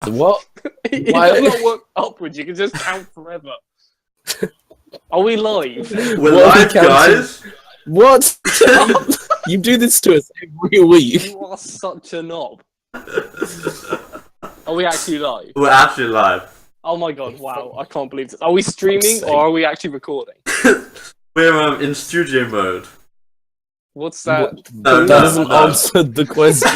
What? It does not work upwards. You can just count forever. Are we live? We're What are we live, guys. What? You do this to us every week. You are such a knob. Are we actually live? We're actually live. Oh my god, wow. I can't believe this. Are we streaming or are we actually recording? We're in studio mode. What's that? That doesn't answer the question.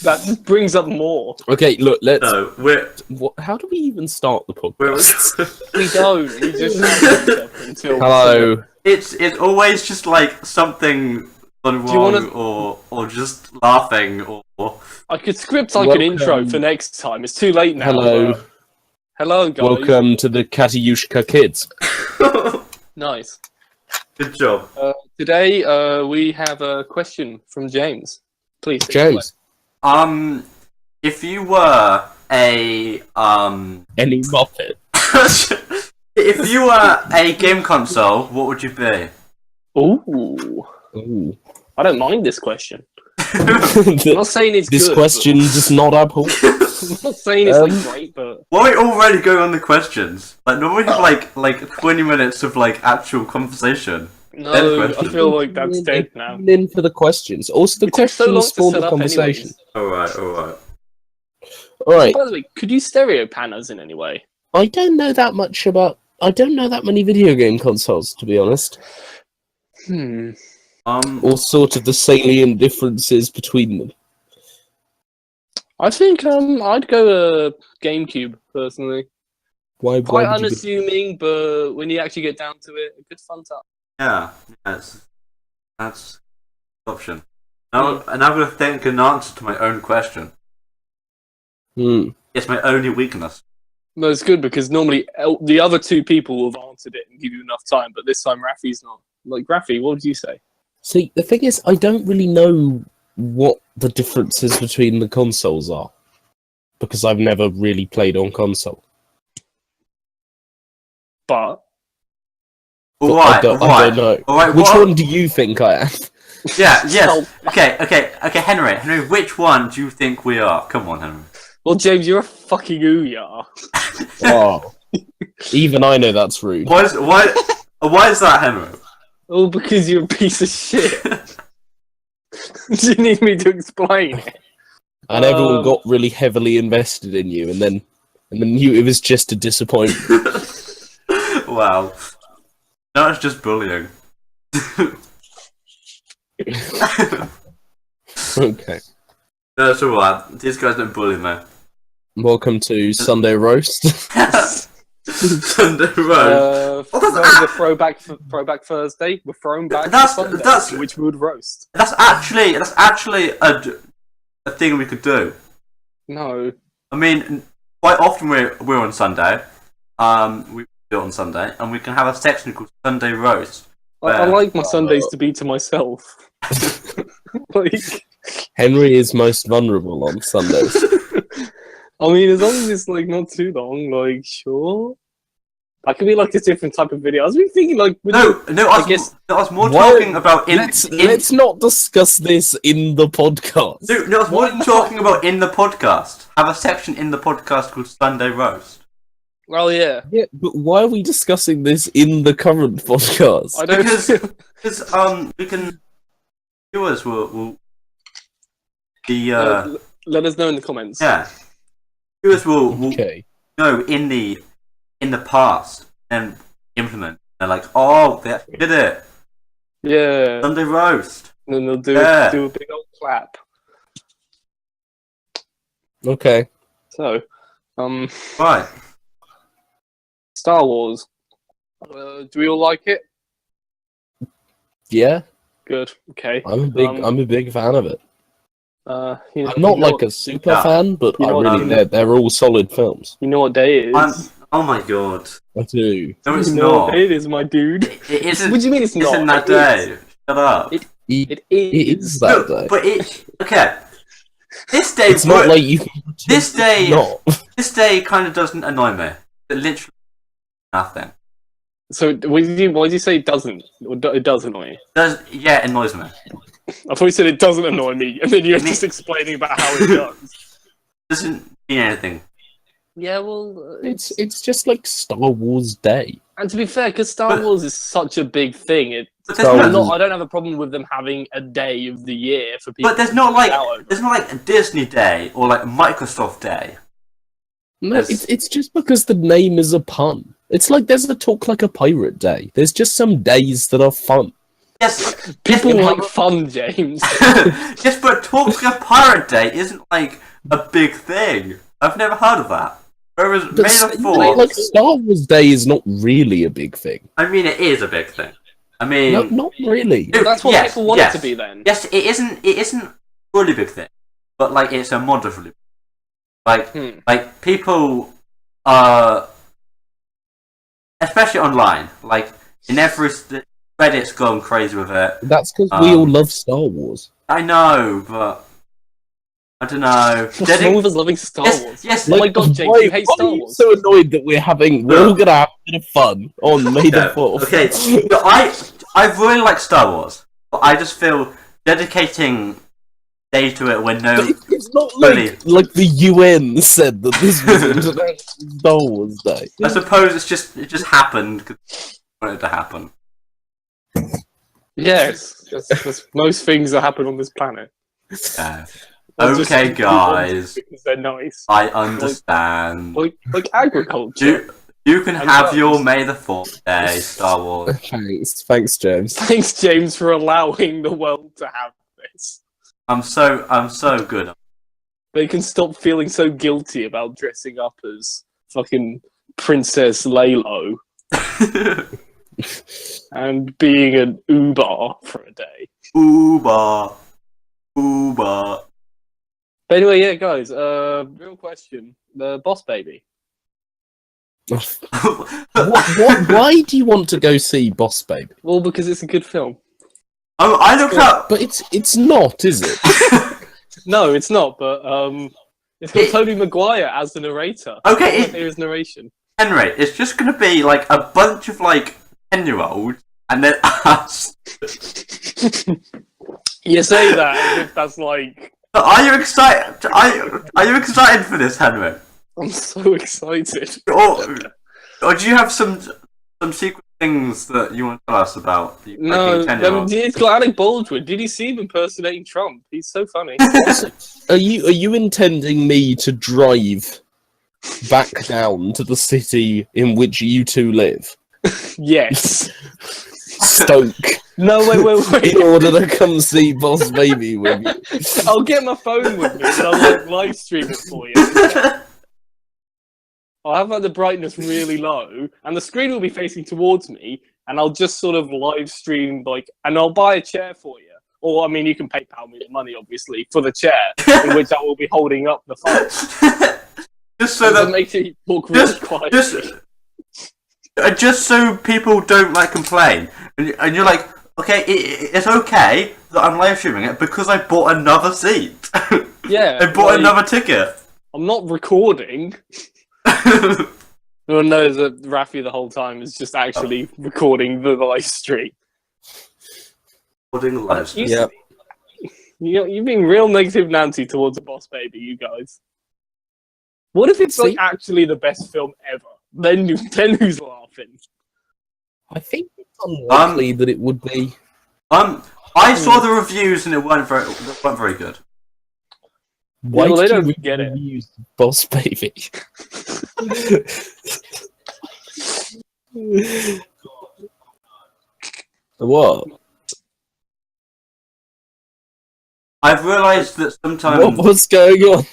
That just brings up more. Okay, look, let's... No, how do we even start the podcast? We don't. We just have each other until... Hello. It's always just like something gone wrong or just laughing or... I could script like an intro for next time. It's too late now. Hello. Hello, guys. Welcome to the Katiushka Kids. Nice. Good job. Today, we have a question from James. Please, James. If you were a Any Muppet. if you were a game console, what would you be? Ooh. I don't mind this question. I'm not saying it's this good. question does not uphold. I'm not saying it's like great, but Why are we already going on the questions? Like normally we have like 20 minutes of like actual conversation. no, I feel like that's dead now. In for the questions. Also, the It took so long questions to spawn set the up conversation. anyways. Alright. Alright, By the way, could you stereo Panas in any way? I don't know that much about... I don't know that many video game consoles, to be honest. Or sort of the salient differences between them. I think I'd go GameCube personally. Why Quite would you unassuming, but when you actually get down to it, a good fun time. Yeah, that's an option. Now, and I'm going to think an answer to my own question. It's my only weakness. No, it's good because normally the other two people will have answered it and give you enough time, but this time Raffi's not. Like, Raffi, what would you say? See, the thing is, I don't really know what the differences between the consoles are. Because I've never really played on console. But Alright, I don't know. Alright, Which one do you think I am? Yes. Okay, Henry, which one do you think we are? Come on, Henry. well, James, you're a fucking ooyah. Oh. Even I know that's rude. Why is that, Henry? Oh, because you're a piece of shit. Do you need me to explain it? And everyone got really heavily invested in you, and then it was just a disappointment. Wow. No, it's just bullying. Okay. No, it's alright. These guys don't bully me. Welcome to Sunday Roast. Sunday roast. The throwback Thursday. We're thrown back to Sunday, which we would roast. That's actually a thing we could do. No. I mean, quite often we're on Sunday. We do it on Sunday, and we can have a section called Sunday Roast. I like my Sundays to be to myself. Like, Henry is most vulnerable on Sundays. I mean, as long as it's like not too long, like sure. That could be like a different type of video. I was thinking like I was more talking about Let's not discuss this in the podcast. No, I was more talking about in the podcast. Have a section in the podcast called Sunday Roast. Well, yeah. Yeah, but why are we discussing this in the current podcast? I don't Because we can viewers will be let us know in the comments. yeah. Viewers will know in the past and implement. They're like, oh, they actually did it. Yeah. Sunday roast. And then they'll do a big old clap. Okay. So, Right. Star Wars. Do we all like it? Yeah. Good. Okay. I'm a big fan of it. I'm not like a super fan, but they're all solid films. You know what day it is? Oh my god. I do. No, it's you know not. What day it is, my dude. It isn't. What do you mean it's not? Isn't that day? Shut up. It is that day. But okay. This day. It's not like you. This day. Not. This day kind of doesn't annoy me. Literally nothing. So why did you say it doesn't? It does annoy you? Yeah, it annoys me. I thought you said it doesn't annoy me, and then you're just explaining about how it does. Doesn't mean anything. Yeah, well, It's just like Star Wars Day. and to be fair, because Star Wars is such a big thing, But there's no, I don't have a problem with them having a day of the year for people. but there's not like a Disney Day or like Microsoft Day. No, it's just because the name is a pun. It's like there's a Talk Like a Pirate Day. There's just some days that are fun. Yes, people like fun, James. Yes, but Talk Like a Pirate Day isn't like a big thing. I've never heard of that. Whereas May the 4th... Like Star Wars Day is not really a big thing. I mean, it is a big thing. I mean... No, not really. Well, that's what people want it to be then. Yes, it isn't a really big thing. But, like, it's a moderately big thing. Like, people are... Especially online. Like, in every... Reddit's gone crazy with it. That's because we all love Star Wars. I know, but... I don't know. What's wrong with us loving Star Wars? Yes. Oh my god, James, you hate Star Wars. I'm so annoyed that we're all gonna have a bit of fun on May the 4th. Okay, so I really like Star Wars, but I just feel dedicating day to it when no... It's not like the UN said that this was International Star Wars Day. I suppose it just happened because I wanted it to happen. Yes, that's most things that happen on this planet. Yeah. Okay, guys. Because they're nice. I understand. Like agriculture. You can have your May the 4th Day, Star Wars. Thanks, James. Thanks, James, for allowing the world to have this. I'm so good. They can stop feeling so guilty about dressing up as fucking Princess Lalo and being an Uber for a day. Uber. But anyway, yeah, guys, real question. The Boss Baby. Why do you want to go see Boss Baby? Well, because it's a good film. Oh, I looked up... But it's not, is it? No, it's not, but it's got Tobey Maguire as the narrator. Okay, his narration. Henry, it's just gonna be like a bunch of like 10-year-olds and then us. You say that as if that's like... Are you excited? Are you excited for this, Henry? I'm so excited. Or do you have some secret things that you want to tell us about? No, it's got Alec Baldwin. Did you see him impersonating Trump? He's so funny. Are you intending me to drive back down to the city in which you two live? Yes. Stoke. No, wait. In order to come see Boss Baby with you. I'll get my phone with me and I'll live stream it for you. I'll have the brightness really low and the screen will be facing towards me and I'll just sort of live stream and I'll buy a chair for you. Or, I mean, you can PayPal me the money, obviously, for the chair in which I will be holding up the phone. Just so that makes it look really quietly. Just so people don't complain, and you're like, okay, it's okay that I'm live streaming it because I bought another seat. Yeah, I bought another ticket. I'm not recording. Everyone knows that Raffi the whole time is just actually recording the live stream. Recording the live stream. Yeah. You're being real negative Nancy towards the Boss Baby, you guys. What if it's actually the best film ever? Then who's laughing? I think it's unlikely that it would be. I saw the reviews and it weren't very good. Why they don't you get it. Use Boss Baby? What? I've realised that sometimes... What's going on?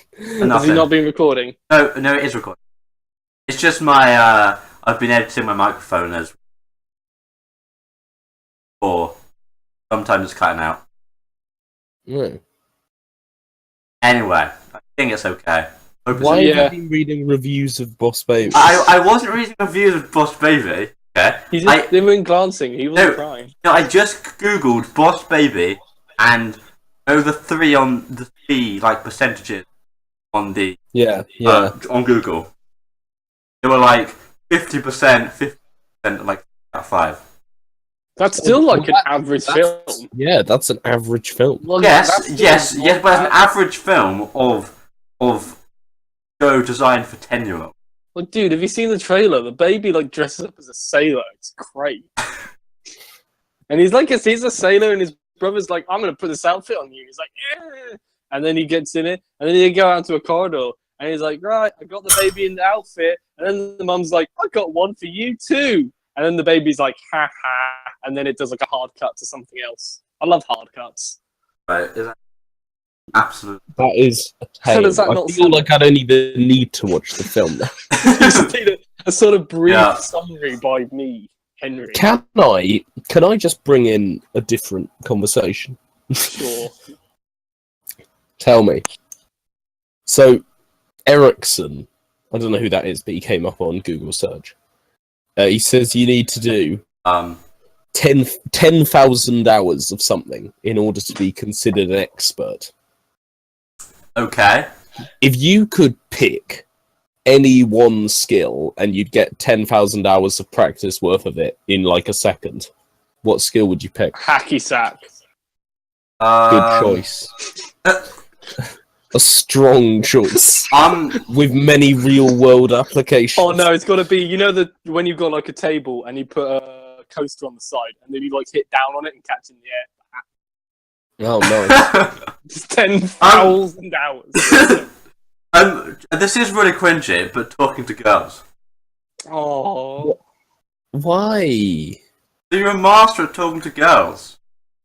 Has he not been recording? No, it is recording. It's just my, I've been editing my microphone as... Or sometimes it's cutting out. No. Anyway, I think it's okay. Why have you been reading reviews of Boss Baby? I wasn't reading reviews of Boss Baby. Okay. They weren't glancing. He wasn't crying. No, I just googled Boss Baby and the three percentages on the on Google. They were 50%, 50%, out of 5. That's still an average film. Yeah, that's an average film. Well, yes, but it's an average film of show designed for 10-year-olds. Like, dude, have you seen the trailer? The baby like dresses up as a sailor. It's great. And he's a sailor, and his brother's like, I'm gonna put this outfit on you. He's like, yeah. And then he gets in it, and then they go out to a corridor, and he's like, right, I got the baby in the outfit. And then the mum's like, I got one for you too. And then the baby's like, ha ha. And then it does like a hard cut to something else. I love hard cuts. Right, is that absolute? That is a tale. Does that I not feel like I don't even need to watch the film now. You just need a sort of brief summary by me, Henry. Can I just bring in a different conversation? Sure. Tell me. So, Ericsson, I don't know who that is, but he came up on Google search. He says you need to do 10,000 hours of something in order to be considered an expert. Okay. If you could pick any one skill and you'd get 10,000 hours of practice worth of it in like a second, what skill would you pick? Hacky sack. Good choice. A strong choice. With many real world applications. Oh no, it's got to be, you know, when you've got like a table and you put a coaster on the side and then you like hit down on it and catch in the air. Oh no. It's 10,000 hours. This is really cringy, but talking to girls. Oh. Why? So you're a master at talking to girls.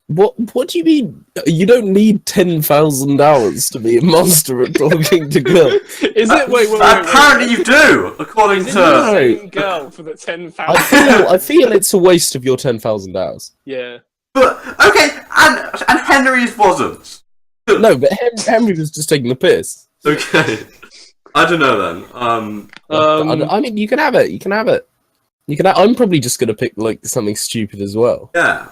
What do you mean? You don't need 10,000 hours to be a master at talking to girls. Is it? Wait. Apparently you do, according to... the same girl for the 10,000 I feel it's a waste of your 10,000 hours. Yeah. But, okay, and Henry's wasn't. No, but Henry was just taking the piss. Okay. I don't know then. I mean, you can have it. I'm probably just going to pick like something stupid as well. Yeah.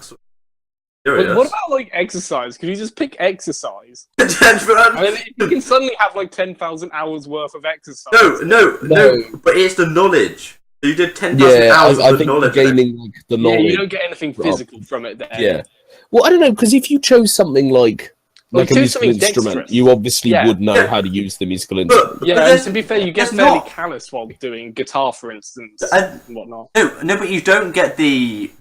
But what about like exercise? Could you just pick exercise? I mean, you can suddenly have like 10,000 hours worth of exercise. No. But it's the knowledge. So you did 10,000 hours of the knowledge. You're gaining like the knowledge. Yeah, you don't get anything physical from it there. Yeah. Well, I don't know, because if you chose something like a musical instrument, you obviously would know how to use the musical instrument. But to be fair, you get fairly callous while doing guitar, for instance, and whatnot. No, but you don't get the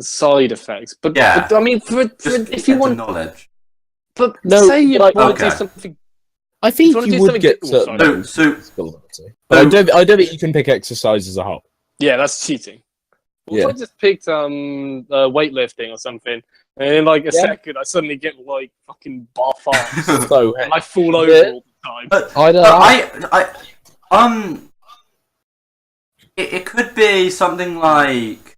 side effects. But I mean, if you want knowledge, but say you want to do something. I think you would get certain. But I don't think you can pick exercise as a whole. Yeah, that's cheating. What if I just picked weightlifting or something, and in like a second I suddenly get like fucking buff arms, so and I fall over all the time. It could be something like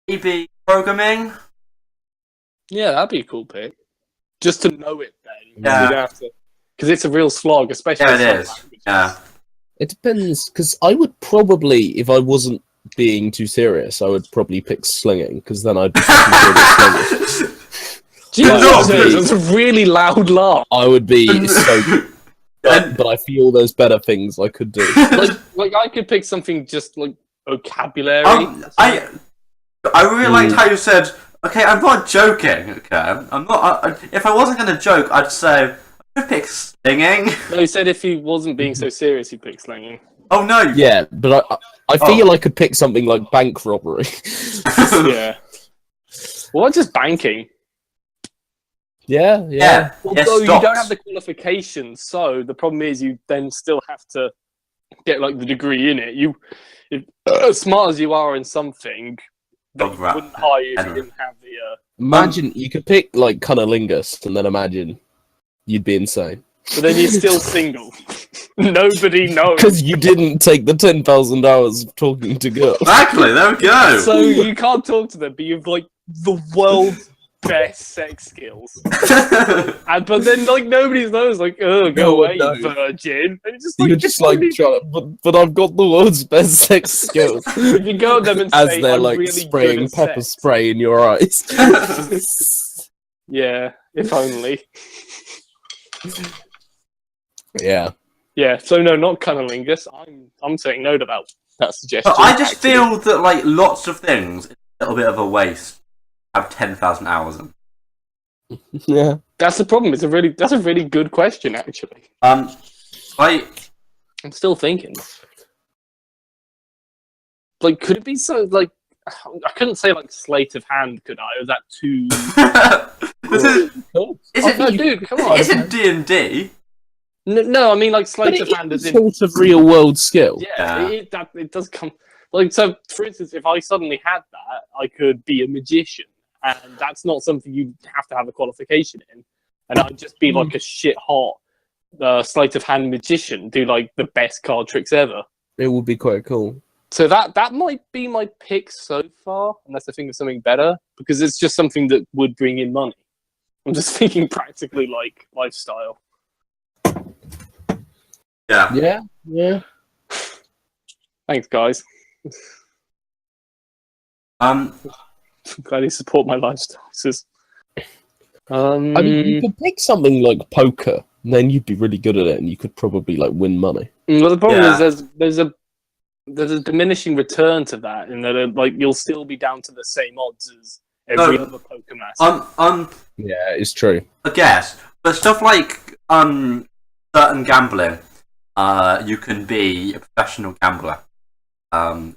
maybe programming. Yeah, that'd be a cool pick. Just to know it then. Yeah. Because it's a real slog, especially. Yeah, it is. Yeah. It depends, because I would probably, if I wasn't being too serious, I would probably pick slinging, because then I'd be slinging. Jesus, that's a really loud laugh. I would be so good. But I feel there's better things I could do. like I could pick something just like vocabulary. I really liked how you said, okay, I'm not joking, okay? I'm not... if I wasn't going to joke, I'd say, I'd pick slinging. No, he said if he wasn't being so serious, he'd pick slinging. Oh, no. Yeah, but I feel I could pick something like bank robbery. Yeah. Well, just banking. Yeah. Although you don't have the qualifications, so the problem is you then still have to get like the degree in it. As smart as you are in something, they wouldn't hire you if you didn't have the... Imagine, you could pick like cunnilingus, and then imagine you'd be insane. But then you're still single. Nobody knows. Because you didn't take the 10,000 hours of talking to girls. Exactly, there we go. So you can't talk to them, but you've like the world's best sex skills. But then like nobody knows, like, oh, go away, virgin. And it's just, like, you're just like, but I've got the world's best sex skills. If you go to them and as say, they're I'm like really spraying pepper spray in your eyes. Yeah, if only. Yeah. Yeah, so no, not cunnilingus. I'm saying no to that suggestion. But I just feel that like lots of things, it's a little bit of a waste. Have 10,000 hours in. Yeah. That's the problem. That's a really good question, actually. I'm still thinking. Like, could it be so? Like, I couldn't say like sleight of hand, could I? Or was that too? Dude, come on. Isn't D&D? No, I mean like sleight of hand is sort of real world skill. Yeah, it does come. Like, so, for instance, if I suddenly had that, I could be a magician, and that's not something you have to have a qualification in. And I'd just be like a shit hot sleight of hand magician, do like the best card tricks ever. It would be quite cool. So that might be my pick so far, unless I think of something better, because it's just something that would bring in money. I'm just thinking practically like lifestyle. Yeah. Thanks, guys. I'm glad you support my lifestyle. I mean, you could pick something like poker, and then you'd be really good at it, and you could probably like win money. Well, the problem is there's a diminishing return to that, in that like you'll still be down to the same odds as every other poker master. Yeah, it's true. I guess, but stuff like certain gambling, you can be a professional gambler. And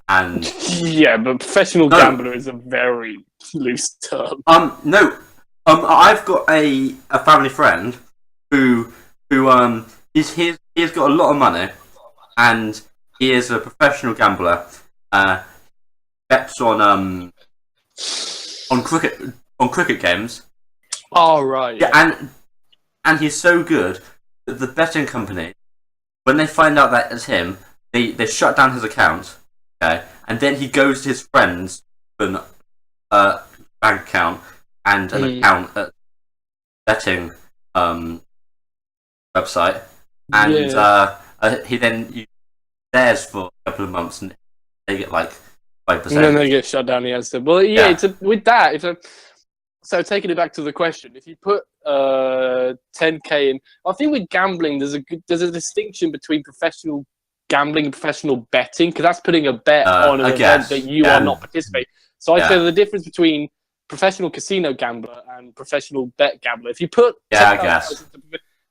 yeah, but professional gambler is a very loose term. I've got a family friend who he's got a lot of money, and he is a professional gambler. Bets on cricket games. Oh right. Yeah, and he's so good that the betting company, when they find out that it's him, they shut down his account. Okay, and then he goes to his friends with an bank account and an account at betting website, and he then uses theirs for a couple of months, and they get like 5%. And then they get shut down. Well, with that, so taking it back to the question, if you put 10k in, I think with gambling, there's a distinction between professional gambling and professional betting, because that's putting a bet on an event that you are not participating. So I'd say the difference between professional casino gambler and professional bet gambler. If you put, I guess,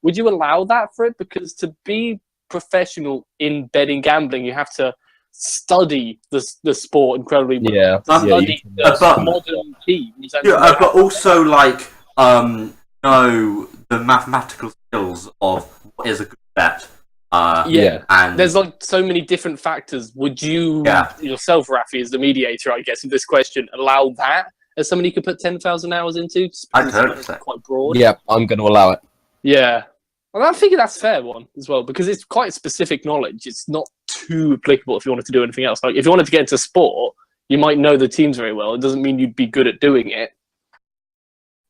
would you allow that for it? Because to be professional in betting gambling, you have to study the sport incredibly well. Yeah, study the modern teams. But also like know the mathematical skills of what is a good bet. And there's like so many different factors. Would you yourself, Raffi, as the mediator, I guess, in this question, allow that as somebody you could put 10,000 hours into? I'd hope so. Quite broad. Yeah, I'm going to allow it. Yeah. Well, I think that's a fair one as well, because it's quite specific knowledge. It's not too applicable if you wanted to do anything else. Like, if you wanted to get into sport, you might know the teams very well. It doesn't mean you'd be good at doing it.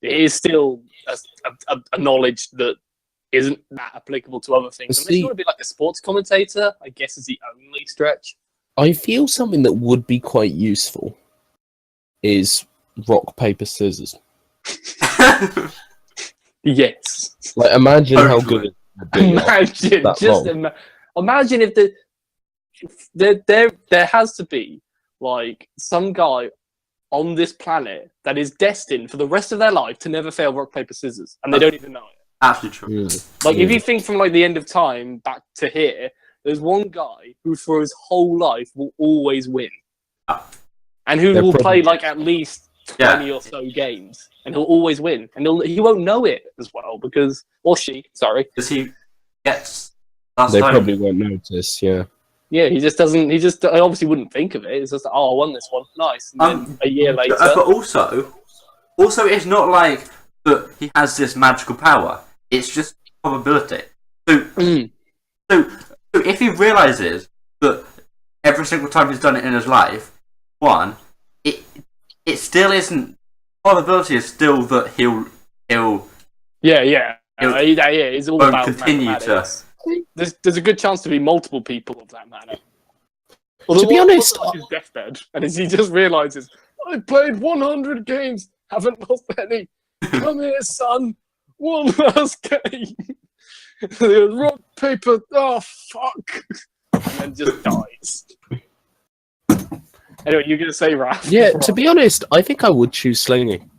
It is still a knowledge that isn't that applicable to other things. Unless you want to be like a sports commentator, I guess is the only stretch. I feel something that would be quite useful is rock, paper, scissors. Yes. Like, imagine how good it would be. Imagine if there has to be like some guy on this planet that is destined for the rest of their life to never fail rock, paper, scissors, and they don't even know it. Absolutely true. Like, if you think from like the end of time back to here, there's one guy who for his whole life will always win, and who will play like at least 20 or so games, and he'll always win, and he won't know it as well because he gets. They probably won't notice. Yeah, he just doesn't. He just obviously wouldn't think of it. It's just I won this one, nice. And then a year later, but also, it's not like that he has this magical power. It's just probability. So if he realizes that every single time he's done it in his life, it still isn't. Probability is still that he'll. It's all about continue to. There's a good chance to be multiple people of that manner. Although, to be honest, on his deathbed, and as he just realizes, I played 100 games, haven't lost any. Come here, son. One last game. Rock, paper, oh fuck, and then just dies. Anyway, you're gonna say Raph? Yeah, to be honest, I think I would choose slinging.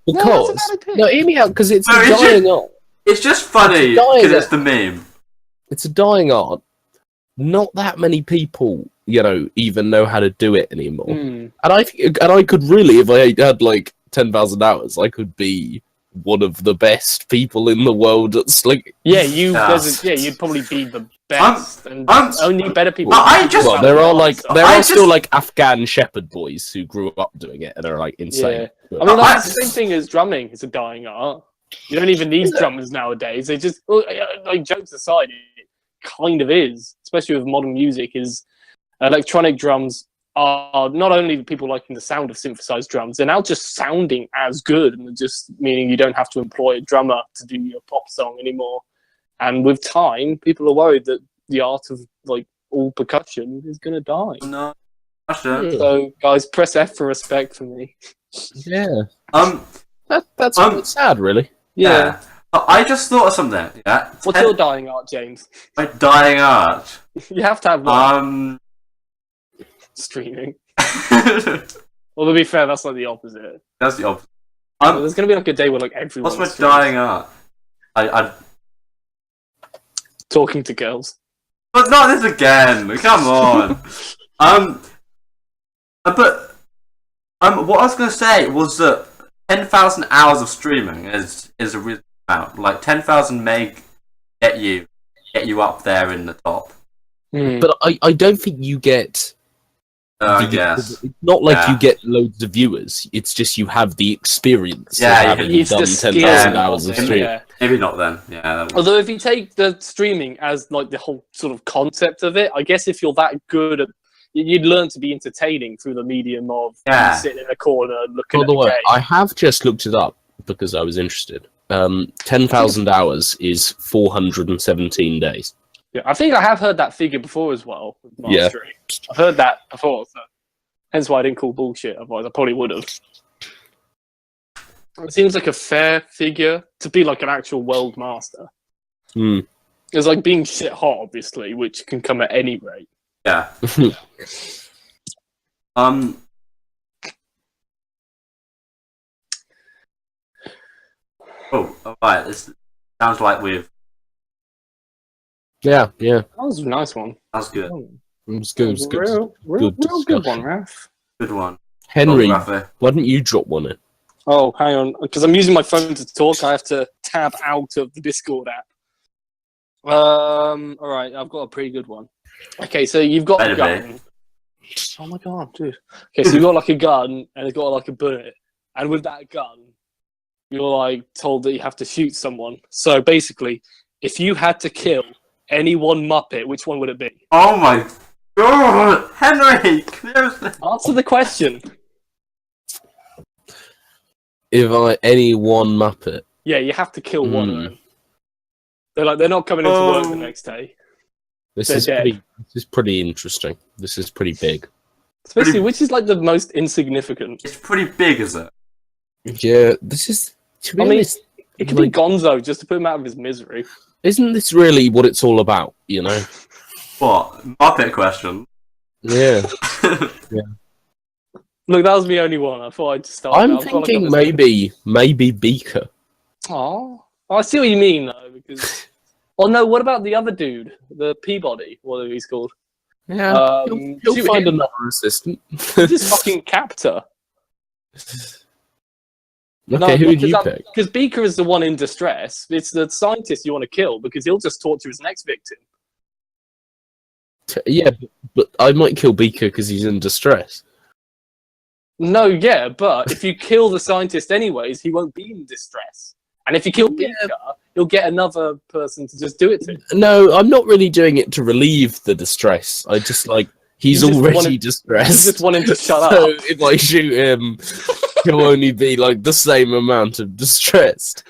Because no, hear me out. Because it's a dying art. It's just funny because it's the meme. It's a dying art. Not that many people, even know how to do it anymore. And I could really, if I had like 10,000 hours, I could be one of the best people in the world at slinging. Yeah, you'd probably be the best, and only better people. There are still like Afghan shepherd boys who grew up doing it and are like insane. Yeah. I mean, that's the same thing as drumming. It's a dying art. You don't even need drummers nowadays. They just, like, jokes aside, it kind of is, especially with modern music. Is electronic drums are not only the people liking the sound of synthesized drums, they're now just sounding as good, and just meaning you don't have to employ a drummer to do your pop song anymore. And with time, people are worried that the art of like all percussion is going to die. No, so guys, press F for respect for me. Yeah. That's sad, really. Yeah. I just thought of something. Yeah. What's your dying art, James? My dying art. You have to have one. Streaming. Well, to be fair, that's like the opposite. That's the opposite. There's gonna be like a day where like everyone. What's my dying art? I talking to girls. But not this again. Come on. But what I was gonna say was that 10,000 hours of streaming is a real amount. Like 10,000 meg get you up there in the top. But I don't think you get. I guess it's not like you get loads of viewers. It's just you have the experience. Yeah, of having done 10,000 hours of streaming. Yeah. Maybe not then. Yeah. Although if you take the streaming as like the whole sort of concept of it, I guess if you're that good at, you'd learn to be entertaining through the medium of sitting in a corner looking at the game. I have just looked it up because I was interested. 10,000 hours is 417 days. Yeah, I think I have heard that figure before as well. Yeah. I've heard that before, so hence why I didn't call bullshit. Otherwise, I probably would have. It seems like a fair figure to be like an actual world master. It's like being shit hot, obviously, which can come at any rate. Yeah. Oh, alright. This sounds like we've. Yeah. That was a nice one. That's good. It was good. Real good one, Raf. Good one. Henry, why don't you drop one in? Oh, hang on. Because I'm using my phone to talk, I have to tab out of the Discord app. Alright, I've got a pretty good one. Okay, so you've got a gun. Oh my god, dude. Okay, so you've got like a gun, and it's got like a bullet. And with that gun, you're like told that you have to shoot someone. So basically, if you had to kill any one Muppet, which one would it be? Oh my god, Henry! Answer the question. Any one Muppet? Yeah, you have to kill one of them. They're not coming into work the next day. This is pretty interesting. This is pretty big. Especially, which is like the most insignificant. It's pretty big, is it? Yeah, this is. To be honest, it could be Gonzo just to put him out of his misery. Isn't this really what it's all about? What? Muppet question? Yeah. Look, that was the only one. I thought I'd start. I'm thinking maybe Beaker. Oh, I see what you mean though. Because, oh no, what about the other dude, the Peabody, whatever he's called? Yeah, he'll find another assistant. This fucking captor. Okay, who would you pick? Because Beaker is the one in distress. It's the scientist you want to kill because he'll just torture his next victim. Yeah, but I might kill Beaker because he's in distress. No, yeah, but if you kill the scientist anyways, he won't be in distress. And if you kill Beaker, you'll get another person to just do it to. No, I'm not really doing it to relieve the distress. I just he's already distressed. You just want him to shut so up. If I shoot him, he'll only be the same amount of distressed.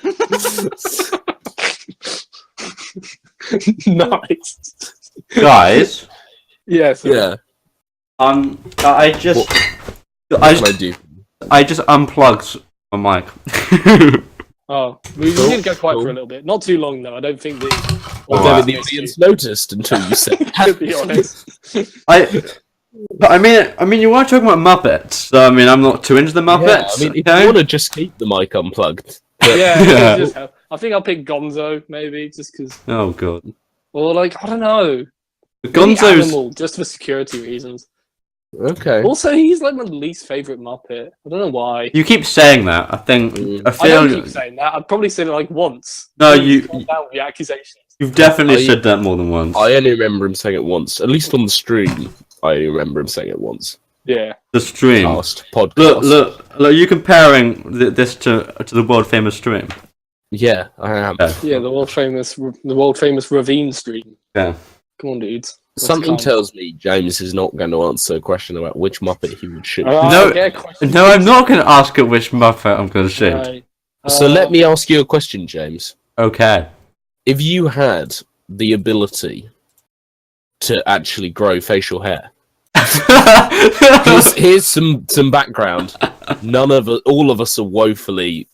Nice. Guys? Yes. Yeah. I just unplugged my mic. Oh, we did go quiet for a little bit. Not too long though. I don't think the audience noticed until you said that. To be honest. But I mean, you are talking about Muppets. So I mean, I'm not too into the Muppets. Yeah, I mean, if you want to just keep the mic unplugged. But... Yeah. Just I think I'll pick Gonzo maybe just because. Oh god. Or like I don't know. Gonzo's Animal just for security reasons. Okay. Also, he's like my least favorite Muppet. I don't know why. You keep saying that. I think I I don't feel keep saying that. I've probably said it like once. No, Please calm down with the accusations. you've definitely said that more than once. I only remember him saying it once. At least on the stream, I only remember him saying it once. Yeah. The stream. Podcast. Look, you comparing this to the world famous stream. Yeah, I am. Yeah, the world famous Ravine stream. Yeah. Come on, dudes. Something tells me James is not going to answer a question about which Muppet he would shoot. No, I'm not going to ask it which Muppet I'm going to shoot. Right. So let me ask you a question, James. Okay. If you had the ability to actually grow facial hair, here's some background. All of us are woefully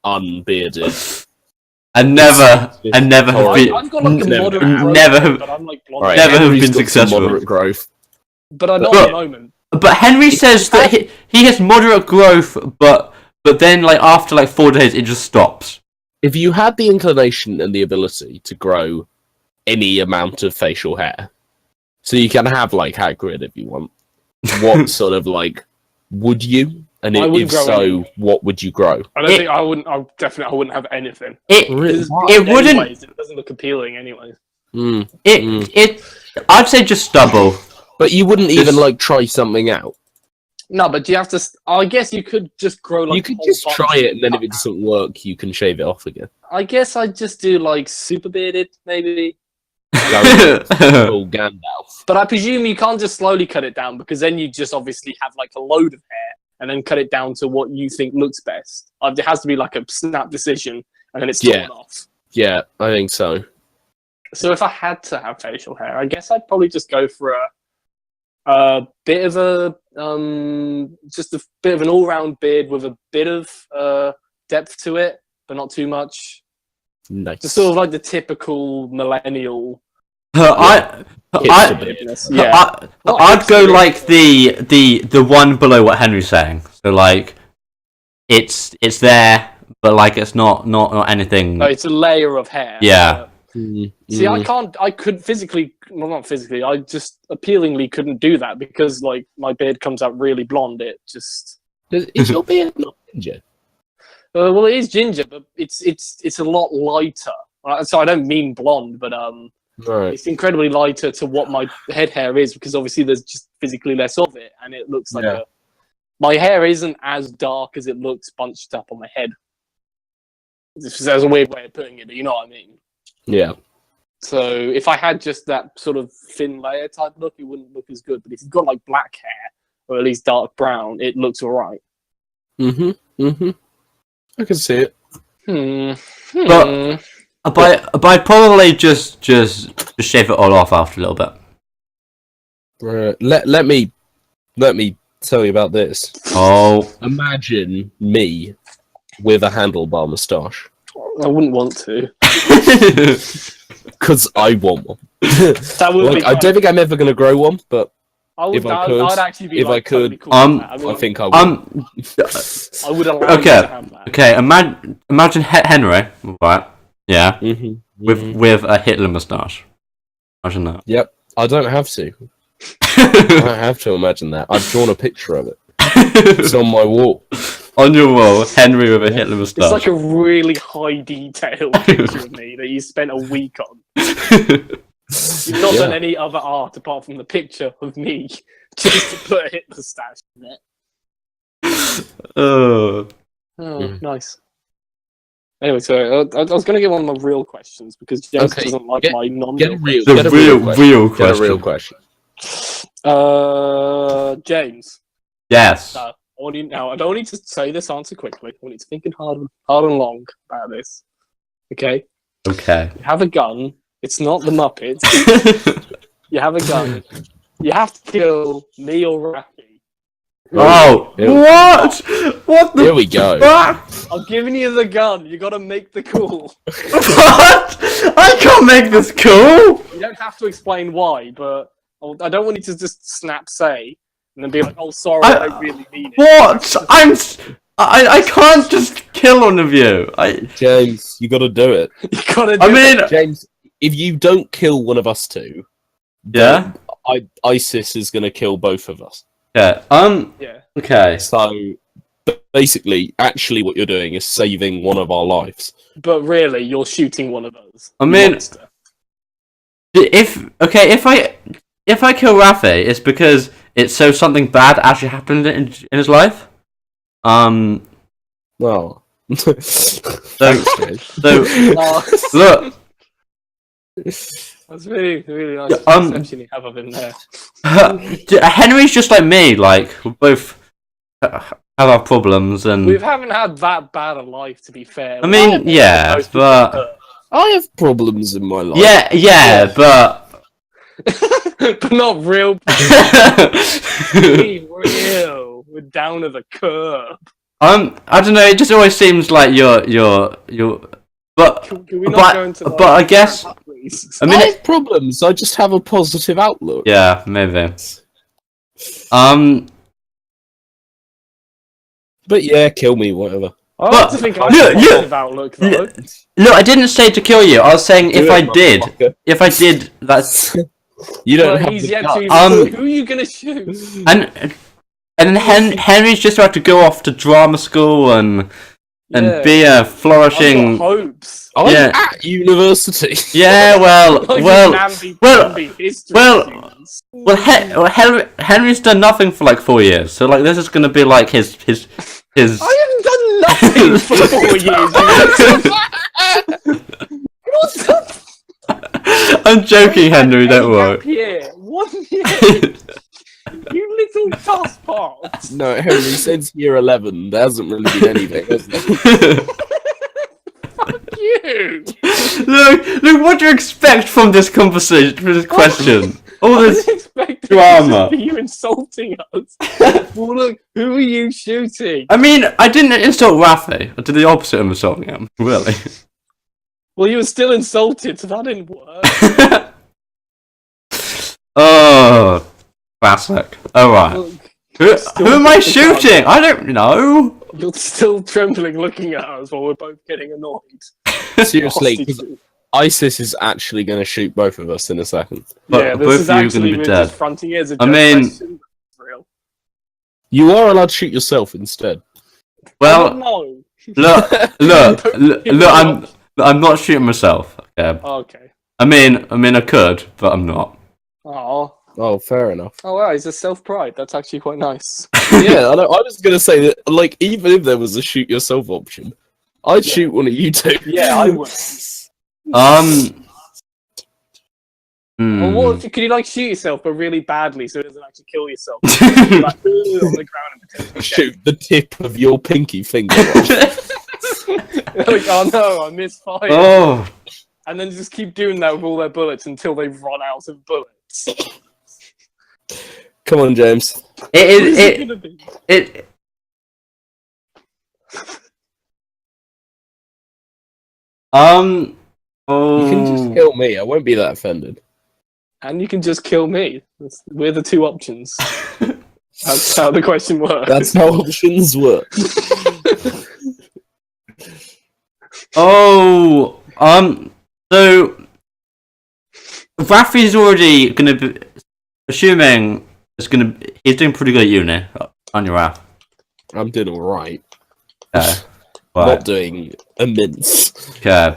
unbearded. And never have been. I've got like a moderate growth, never have. but I'm like blonde. Right, Never have Henry's been got some successful. Moderate growth. But I'm not at the moment. But Henry says that he has moderate growth, but then like after like 4 days it just stops. If you had the inclination and the ability to grow any amount of facial hair, so you can have like Hagrid if you want, what sort of like would you? And if so, anything. What would you grow? I don't think I wouldn't. I wouldn't have anything. It wouldn't. Anyways, it doesn't look appealing, anyways. I'd say just stubble. But you wouldn't even like try something out. No, but you have to. I guess you could just grow like. You could just try it, and then if it doesn't work, you can shave it off again. I guess I'd just do like super bearded, maybe. Full Gandalf. But I presume you can't just slowly cut it down because then you just obviously have like a load of hair and then cut it down to what you think looks best. It has to be like a snap decision, and then it's torn off. Yeah, I think so. So if I had to have facial hair, I guess I'd probably just go for a bit of just a bit of an all-round beard with a bit of depth to it, but not too much. Nice. Just sort of like the typical millennial. I'd go like the one below what Henry's saying. So like, it's there, but like it's not anything. No, it's a layer of hair. Yeah. See, I could physically, well, not physically. I just appealingly couldn't do that because like my beard comes out really blonde. It just is your beard not ginger? Well, it is ginger, but it's a lot lighter. So I don't mean blonde, but right. It's incredibly lighter to what my head hair is because obviously there's just physically less of it, and it looks like my hair isn't as dark as it looks bunched up on my head. There's a weird way of putting it, but you know what I mean. Yeah. So if I had just that sort of thin layer type look, it wouldn't look as good. But if you've got like black hair or at least dark brown, it looks alright. I can see it. But I'd probably just shave it all off after a little bit. Right. Let me tell you about this. Oh. Imagine me with a handlebar moustache. I wouldn't want to. Because I want one. That would be I don't think I'm ever going to grow one, but if I could, I think I would. I would allow you to have that. Okay, imagine Henry, right? Yeah, with a Hitler moustache. Imagine that. Yep, I don't have to. I don't have to imagine that. I've drawn a picture of it. It's on my wall. On your wall, Henry with a Hitler moustache. It's like a really high detail picture of me that you spent a week on. You've not done any other art apart from the picture of me just to put a Hitler moustache in it. Nice. Anyway, so I was going to get one of my real questions because James doesn't like my non-real real question. James. Yes. I don't need to say this answer quickly. I need to think hard and long about this. Okay? Okay. You have a gun. It's not the Muppets. You have a gun. You have to kill me or Raffi. Oh, what? What the Here we go. fuck? I'm giving you the gun. You gotta make the call. What? I can't make this cool. You don't have to explain why, but I don't want you to just snap say and then be like, "Oh, sorry, I really mean it." What? I can't just kill one of you. James, you got to do it. You gotta do it. James, if you don't kill one of us two, yeah, ISIS is gonna kill both of us. Yeah. Yeah. Okay. So basically, actually, what you're doing is saving one of our lives. But really, you're shooting one of us. I mean, monster. if I kill Raffi, it's because it's so something bad actually happened in his life. Well, thanks, James. So look. That's really, really nice perception you have of him there. Henry's just like me. Like we both have our problems, and we haven't had that bad a life, to be fair. I mean, yeah, but I have problems in my life. Yeah, but but not real. Real. We're down to the curb. I don't know. It just always seems like you're. But can we not go into but I guess please? I have problems. I just have a positive outlook. Yeah, maybe. But yeah, kill me, whatever. I like to think I have a positive outlook, though. Look, I didn't say to kill you. I was saying if I did, that's. You don't have he's the yet guts. to who are you gonna shoot? And Henry's just about to go off to drama school and be a flourishing. I've got hopes. I'm at university. Yeah, Henry's done nothing for like 4 years, so like this is gonna be like his. I haven't done nothing for 4 years. I'm joking, Henry. Don't worry. 1 year. You little tosspot. No, Henry, since year 11, there hasn't really been anything, has there? Fuck you. Look, what do you expect from this conversation, from this question? All this drama. You insulting us. Well, look, who are you shooting? I mean, I didn't insult Raffi. I did the opposite of insulting him. Really. Well, you were still insulted, so that didn't work. Oh, classic. Alright. Who am I shooting? I don't know. You're still trembling looking at us while we're both getting annoyed. Seriously, because ISIS is actually going to shoot both of us in a second. But yeah, this is actually going to be dead. Fronting it as a question. Real. You are allowed to shoot yourself instead. Well, no. Look, I'm not shooting myself. Okay. Okay. I mean, I could, but I'm not. Oh, fair enough. Oh wow, he's a self-pride. That's actually quite nice. Yeah, I was gonna say that. Like, even if there was a shoot yourself option, I'd shoot one of you two. Yeah, I would. Well, what if, could you like shoot yourself but really badly so it doesn't actually kill yourself? Like, on the ground and shoot the tip of your pinky finger off. Like, oh no, I misfired. Oh. And then just keep doing that with all their bullets until they run out of bullets. Come on, James. It You can just kill me. I won't be that offended. And you can just kill me. We're the two options. That's how the question works. That's how options work. So Raffi's already gonna be assuming he's doing pretty good at uni on your Raff. I'm doing alright. Okay. Not doing immense. Okay.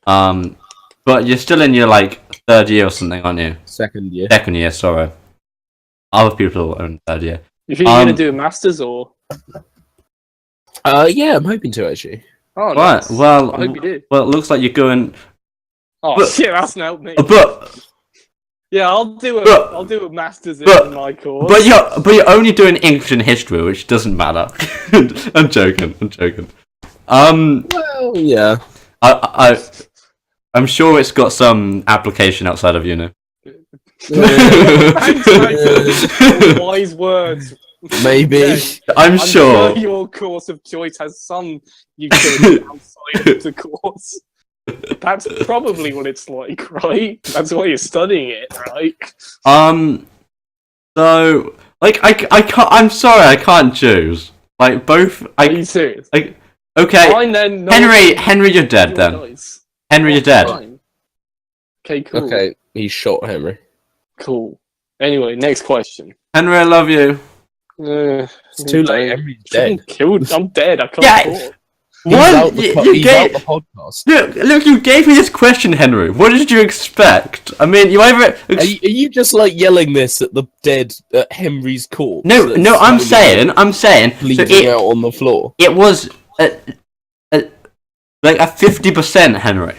But you're still in your like third year or something, aren't you? Second year. Second year, sorry. Other people are in third year. You think you're gonna do a masters or? Yeah, I'm hoping to actually. Oh, right. Nice. Well, I hope you do. Well, it looks like you're going. Oh shit, that's helped me. But yeah, I'll do a masters in my course. But you're only doing English and history, which doesn't matter. I'm joking. Well, yeah. I'm sure it's got some application outside of uni. Wise words. Maybe. Yeah, I'm sure your course of choice has some utility outside of the course. That's probably what it's like, right? That's why you're studying it, right? So, like, I can't. I'm sorry, I can't choose. Like, both. Are you serious? Like, okay. Fine then. Henry, you're dead then. Nice. Henry, you're dead. Fine. Okay, cool. Okay, he shot Henry. Cool. Anyway, next question. Henry, I love you. It's too late. Henry's dead. I'm dead. I can't talk. He's out the podcast. Look, you gave me this question, Henry. What did you expect? I mean, you either... Are you just, like, yelling this at the dead, at Henry's corpse? No, I'm saying... Bleeding out on the floor. It was, like, a 50%, Henry.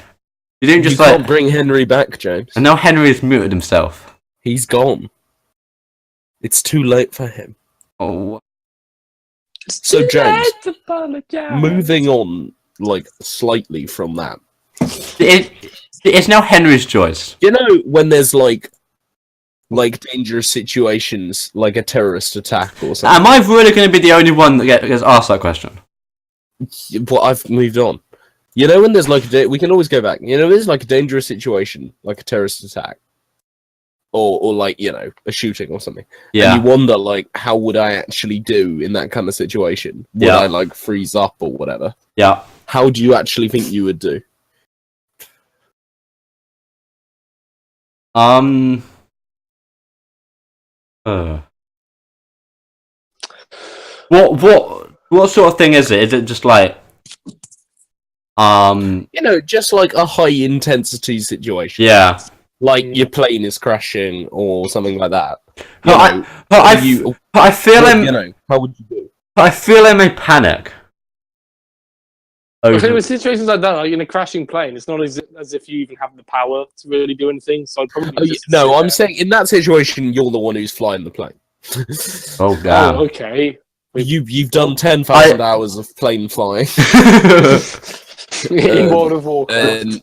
You didn't just, you can't bring Henry back, James. And now Henry's muted himself. He's gone. It's too late for him. Oh... So, James, moving on, like, slightly from that. It's now Henry's choice. You know, when there's, like dangerous situations, like a terrorist attack or something. Am I really going to be the only one that gets asked that question? Well, I've moved on. You know, when there's, like, we can always go back. You know, there's, like, a dangerous situation, like a terrorist attack. Or like, you know, a shooting or something. Yeah. And you wonder, like, how would I actually do in that kind of situation? Would I, like, freeze up or whatever? Yeah. How do you actually think you would do? What sort of thing is it? Is it just like... You know, just like a high-intensity situation. Yeah. Like your plane is crashing or something like that. I feel him. You know, how would you do? I feel him in panic. Okay, with situations like that, like in a crashing plane, it's not as if you even have the power to really do anything. So I'd probably I'm saying in that situation, you're the one who's flying the plane. Oh damn. Oh, okay. You've done 10,000 hours of plane flying in World of Warcraft.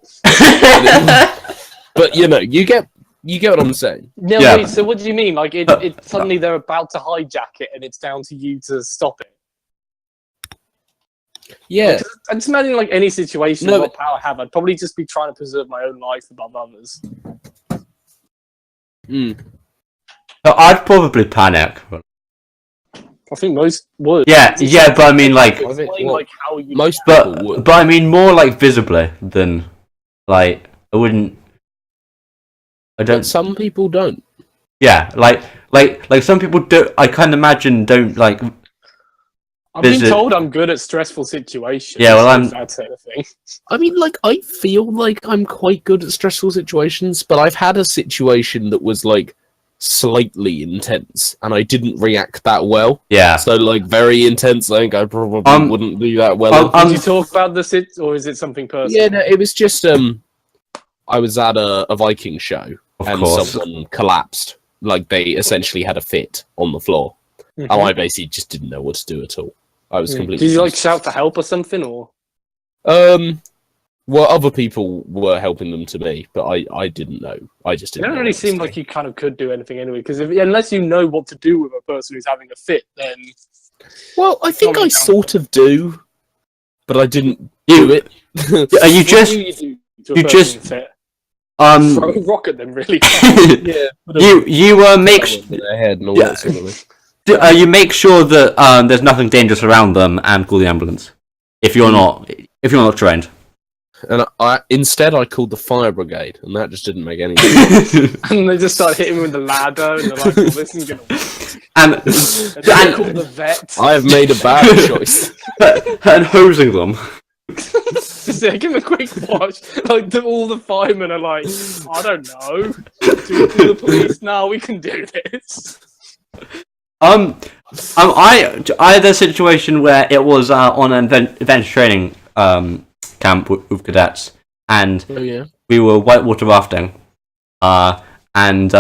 But you know, you get what I'm saying. No, yeah. Wait, so what do you mean? Like it suddenly they're about to hijack it, and it's down to you to stop it. Yeah, I just imagine like any situation, what power I have, I'd probably just be trying to preserve my own life above others. I'd probably panic. I think most would. Yeah, but I mean, like, how you most people would. But I mean, more like visibly than like I wouldn't. I don't. But some people don't. Yeah, like some people do. I can't imagine don't like. I've been told I'm good at stressful situations. Yeah, well, I'm that sort of thing. I mean, like, I feel like I'm quite good at stressful situations, but I've had a situation that was like slightly intense, and I didn't react that well. Yeah. So, like, very intense. I think I probably wouldn't do that well. Did you talk about this, or is it something personal? Yeah, no, it was just I was at a Viking show, and someone collapsed. Like, they essentially had a fit on the floor, and I basically just didn't know what to do at all. I was completely. Did you like shout for help or something, or? Well, other people were helping them to me, but I didn't know. I just didn't. It don't really seem like you kind of could do anything anyway, because unless you know what to do with a person who's having a fit, then. Well, I think I sort of do, but I didn't do it. You just throw a rock at them, really. Yeah. You make their head and all that sort of thing. You make sure that there's nothing dangerous around them and call the ambulance if you're not trained. And instead I called the fire brigade, and that just didn't make any sense. And they just started hitting with the ladder, and they're like, "Well, this isn't gonna work." And called the vet. I have made a bad choice. And hosing them. Just give them a quick watch. Like all the firemen are like, "I don't know. Do we call the police? No, we can do this." I had a situation where it was on an adventure training camp with cadets, and we were whitewater rafting, and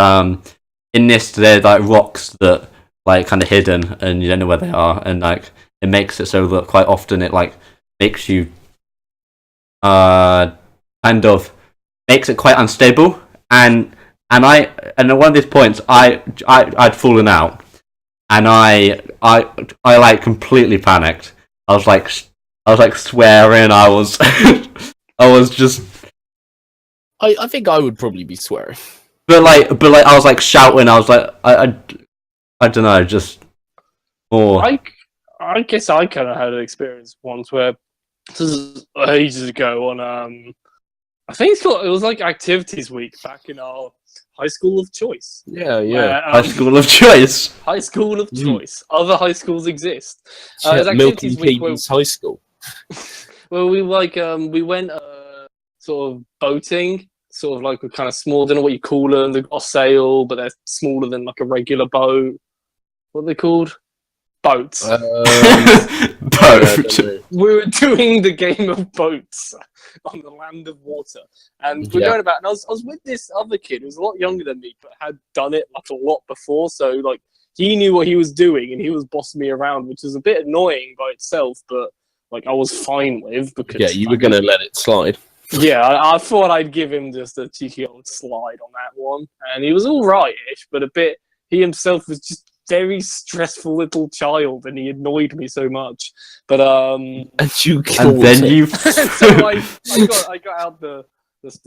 in this there's like rocks that like kind of hidden and you don't know where they are, and like it makes it so that quite often it like makes you kind of makes it quite unstable, and at one of these points I'd fallen out. And I like completely panicked. I was like swearing. I was just I think I would probably be swearing. But like, I was like shouting. I was like, I don't know, just more. I guess I kind of had an experience once where this is ages ago on I think it was like activities week back in our high school of choice. Yeah. Where, High school of choice. High school of choice. Other high schools exist. Milton Keynes High School. Well, we went sort of boating, sort of like a kind of small. I don't know what you call them. They've got a sail, but they're smaller than like a regular boat. What are they called? Boats. Boat. We were doing the game of boats on the land of water, and we're going about. And I was with this other kid who was a lot younger than me, but had done it like a lot before. So like he knew what he was doing, and he was bossing me around, which was a bit annoying by itself, but like I was fine with because you were gonna let it slide. Yeah, I thought I'd give him just a cheeky old slide on that one, and he was all right-ish, but a bit. He himself was just very stressful little child, and he annoyed me so much. But and you and then you. So I got out the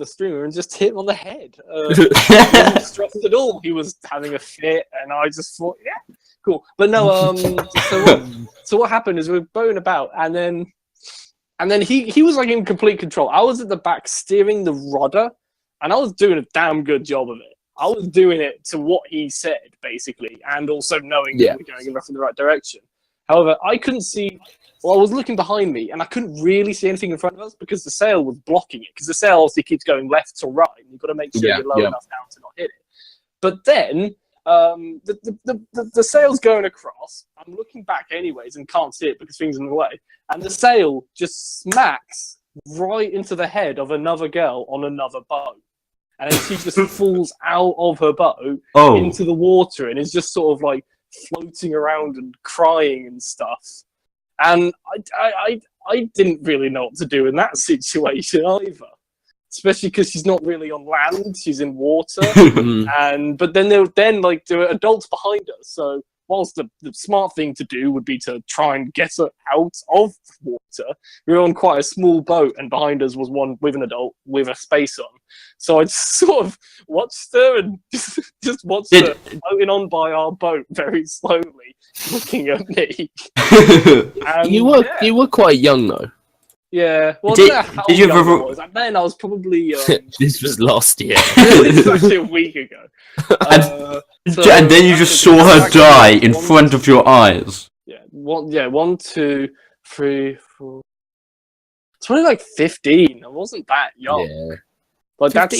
streamer and just hit him on the head. He wasn't stressed at all. He was having a fit, and I just thought, yeah, cool. But no, so what happened is we were boating about, and then he was like in complete control. I was at the back steering the rudder, and I was doing a damn good job of it. I was doing it to what he said, basically, and also knowing that we're going in the right direction. However, I couldn't see. Well, I was looking behind me, and I couldn't really see anything in front of us because the sail was blocking it. Because the sail obviously keeps going left to right, and you've got to make sure you're low enough down to not hit it. But then the sail's going across. I'm looking back anyways and can't see it because things are in the way. And the sail just smacks right into the head of another girl on another boat. And then she just falls out of her boat into the water and is just sort of like floating around and crying and stuff. And I didn't really know what to do in that situation either. Especially because she's not really on land, she's in water. But then there are adults behind us. So whilst the smart thing to do would be to try and get her out of water, we were on quite a small boat, and behind us was one with an adult with a space on. So I just sort of watched her and just watched her floating on by our boat very slowly, looking at me. And, you were quite young though. Yeah. Well, did you ever? And then I was probably. This was last year. This was actually a week ago. And then you just saw her die in front of your eyes. Yeah. 1, 2, 3, 4. It's only like 15. I wasn't that young. Yeah. But that's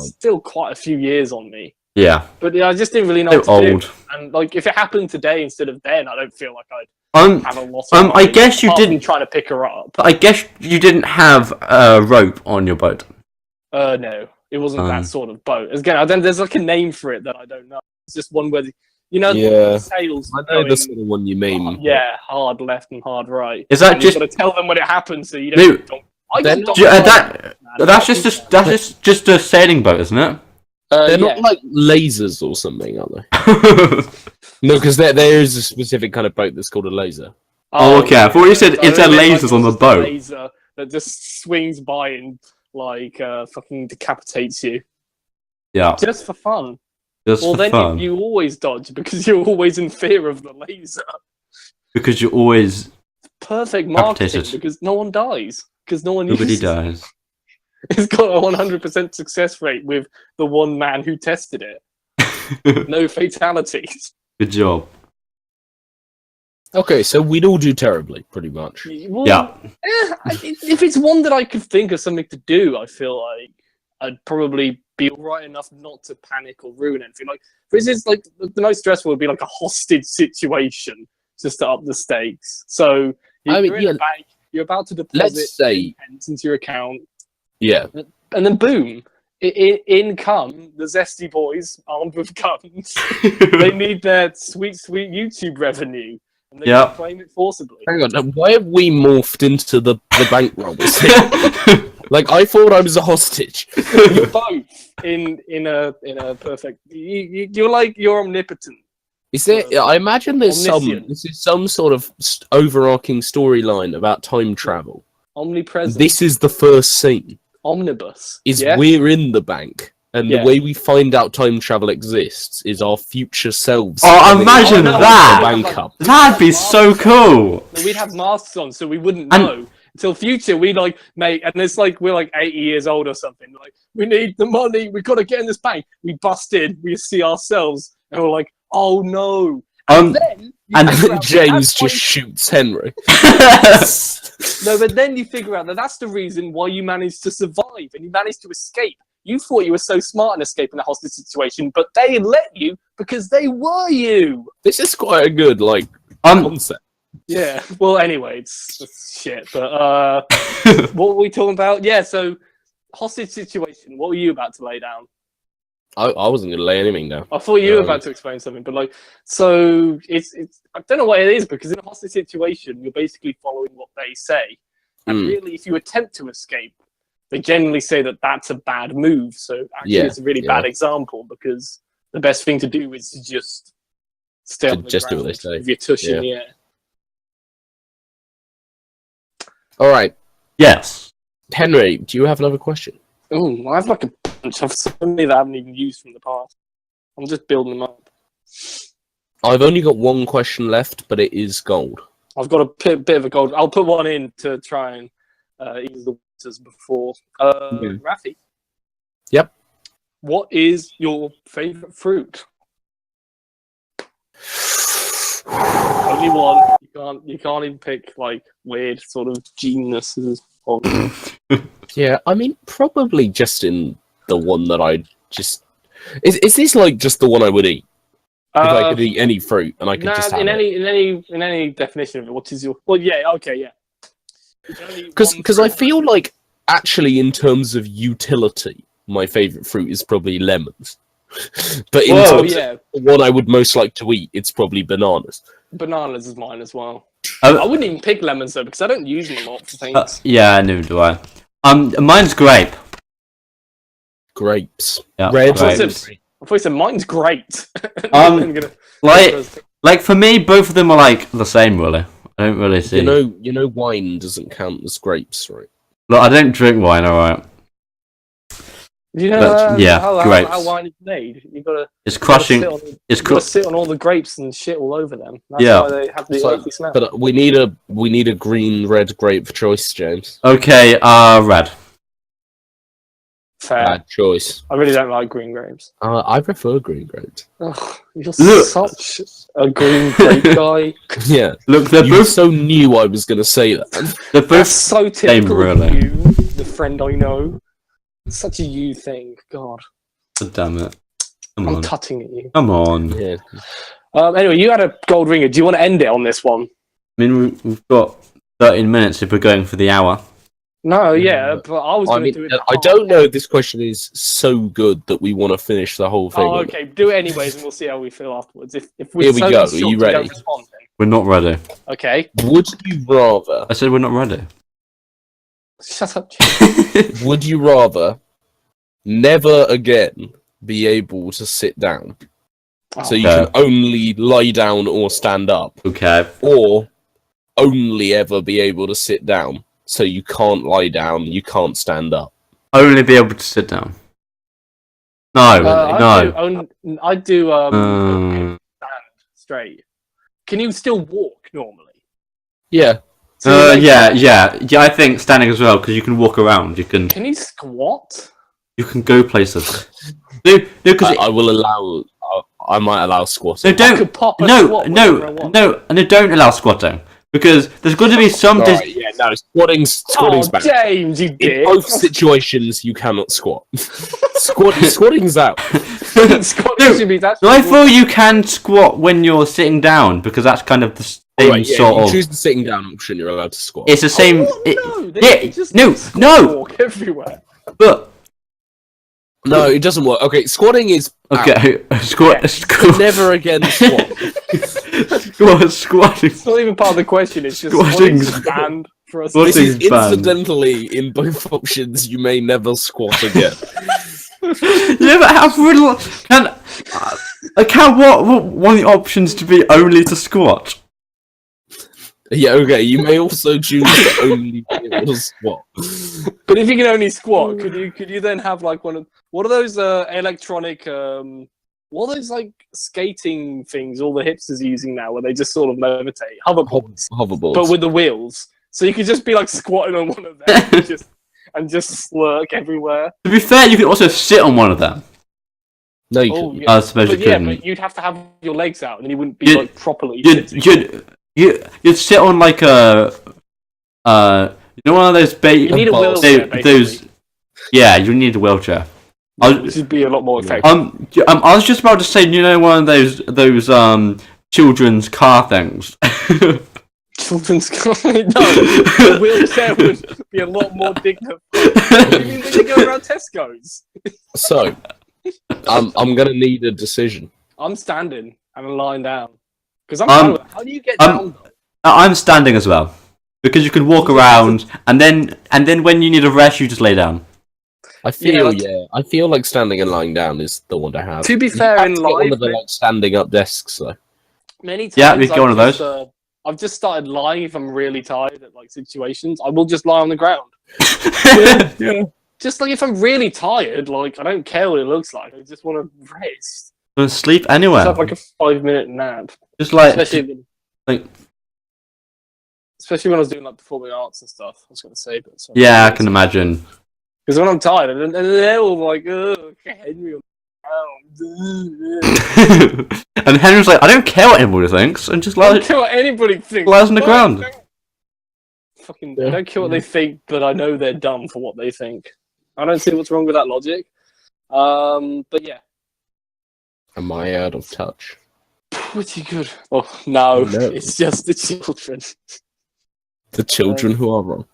still quite a few years on me. Yeah. But I just didn't really know what to do. And like, if it happened today instead of then, I don't feel like I'd have a lot of I guess you didn't try to pick her up. I guess you didn't have a rope on your boat. No, it wasn't that sort of boat. Again, there's like a name for it that I don't know. It's just one where the sails. I know the sort of one you mean. Hard left and hard right. Is that and just? You've got to tell them when it happens, so you don't. That's just a sailing boat, isn't it? They're not like lasers or something, are they? No, because there is a specific kind of boat that's called a laser. Oh, okay. I thought you said it's lasers on the boat. A laser that just swings by and like fucking decapitates you. Yeah. Just for fun. Fun. You always dodge because you're always in fear of the laser. Because you're always perfect marketing because no one dies. Because nobody dies. It's got a 100% success rate with the one man who tested it. No fatalities. Good job. Okay, so we'd all do terribly, pretty much. Well, if it's one that I could think of something to do, I feel like I'd probably be alright enough not to panic or ruin anything. Like, for instance, like the most stressful would be like a hostage situation, just to up the stakes. So you're in a bank, you're about to deposit pence into your account. Yeah. And then boom. In come the Zesty Boys armed with guns. They need their sweet YouTube revenue, and they can claim it forcibly. Hang on, why have we morphed into the bank robbers? Like, I thought I was a hostage. You're both in a perfect. You're omnipotent. Is there? I imagine this is some sort of overarching storyline about time travel. Omnipresent. This is the first scene. omnibus. is we're in the bank. And the way we find out time travel exists is our future selves. Oh, imagine that! Bank up. That'd be so cool! No, we'd have masks on, so we wouldn't know. Until future, we'd like, mate, and it's like, we're like 80 years old or something. Like, we need the money, we've got to get in this bank. We bust in, we see ourselves, and we're like, oh no. And then James just shoots Henry. No, but then you figure out that that's the reason why you managed to survive and you managed to escape. You thought you were so smart in escaping a hostage situation, but they let you because they were you. This is quite a good concept. Yeah. Well, anyway, it's shit. But what were we talking about? Yeah. So hostage situation. What were you about to lay down? I wasn't going to lay anything down. I thought you were about to explain something, but so it's I don't know what it is, because in a hostage situation, you're basically following what they say, and really, if you attempt to escape, they generally say that that's a bad move. So actually, it's a really bad example, because the best thing to do is to just stay on the just ground do what they say. with your tush in the air. All right. Yes. Henry, do you have another question? Oh, I have like a bunch of so many that I haven't even used from the past. I'm just building them up. I've only got one question left, but it is gold. I've got a bit of a gold. I'll put one in to try and ease the waters before. Raffi? Yep. What is your favourite fruit? Only one. You can't even pick like weird sort of genuses. Yeah, I mean, probably just in the one that I just... Is this like just the one I would eat? If I could eat any fruit and I could just have it? In any definition of it, what is your... Well, yeah, okay, yeah. Because I feel like, actually, in terms of utility, my favourite fruit is probably lemons. But in terms of what I would most like to eat, it's probably bananas. Bananas is mine as well. I wouldn't even pick lemons though, because I don't use them a lot for things. Yeah, neither do I. Mine's grape. Grapes. Yeah, Red grapes. I thought you said mine's great. Like for me, both of them are like the same, really. I don't really see. You know, wine doesn't count as grapes, right? Look, I don't drink wine, alright. You know grapes. how wine is made? You gotta. It's crushing. You gotta sit on all the grapes and shit all over them. That's why they have the earthy smell. But we need a green-red grape choice, James. Okay, red. Fair. Bad choice. I really don't like green grapes. I prefer green grapes. Ugh, you're such a green grape guy. Yeah. Look, they're both so new. I was gonna say that. They're both That's so typical really. of you, the friend I know. It's such a you thing. God. Oh, damn it. I'm cutting at you. Come on. Yeah. Anyway, you had a gold ringer. Do you want to end it on this one? I mean, we've got 13 minutes if we're going for the hour. No, yeah, but I was going to do it. I don't know if this question is so good that we want to finish the whole thing. Oh, okay. Do it anyways, and we'll see how we feel afterwards. If we Here we go. Are you ready? We're not ready. Okay. Would you rather... I said we're not ready. Shut up, Would you rather never again be able to sit down? So you can only lie down or stand up. Okay. Or only ever be able to sit down. So you can't lie down, you can't stand up. Only be able to sit down. No, no. I do stand straight. Can you still walk normally? Yeah. So yeah. I think standing as well, because you can walk around. Can you squat? You can go places. I will allow. I might allow squatting. No, don't allow squatting. Because there's going to be some... Squatting's bad. James, you dick. In both situations, you cannot squat. Squatting's out. I thought you can squat when you're sitting down, because that's kind of the same sort of... You choose the sitting down option, you're allowed to squat. It's the same... Walk everywhere. But... No, it doesn't work. Okay, squatting is... Okay, squat. Never again squat. Squatting. It's not even part of the question. It's just squatting's banned for us. This is incidentally in both options. You may never squat again. Yeah, but how what one of the options to be only to squat? Yeah, okay. You may also choose to only be able to squat. But if you can only squat, could you then have like what are those electronic what are those like skating things all the hipsters are using now where they just sort of levitate? Hoverboards. Hoverboards. But with the wheels. So you could just be like squatting on one of them and just slurk everywhere. To be fair, you could also sit on one of them. No, you couldn't. Yeah. I suppose you couldn't. But you'd have to have your legs out and then you wouldn't be like properly sitting. You'd sit on like a you know, one of those you need a wheelchair, those. Yeah, you need a wheelchair. Which would be a lot more effective. I was just about to say, you know, one of those children's car things. Children's car? No, a wheelchair would be a lot more dignified. You mean when you go around Tesco's? So, I'm gonna need a decision. I'm standing and I'm lying down because I'm. How do you get down? I'm standing as well because you can walk around and then when you need a rest, you just lay down. I feel like standing and lying down is the one to have. To be fair, in life, one of the like standing up desks though. Many times, yeah, we get one of those. I've just started lying if I'm really tired at like situations. I will just lie on the ground. Yeah. Just like if I'm really tired, like I don't care what it looks like. I just want to rest. Sleep anywhere. Just have like a 5-minute nap. Just like especially when I was doing like performing arts and stuff. I was going to say, but yeah, I can imagine. Because when I'm tired, and they're all like, "Oh, Henry on the ground." And Henry's like, "I don't care what anybody thinks," and just like, I don't care what anybody thinks. Lies on the ground. I don't care what they think, but I know they're dumb for what they think. I don't see what's wrong with that logic. But yeah. Am I out of touch? Pretty good. Oh no, it's just the children. The children who are wrong.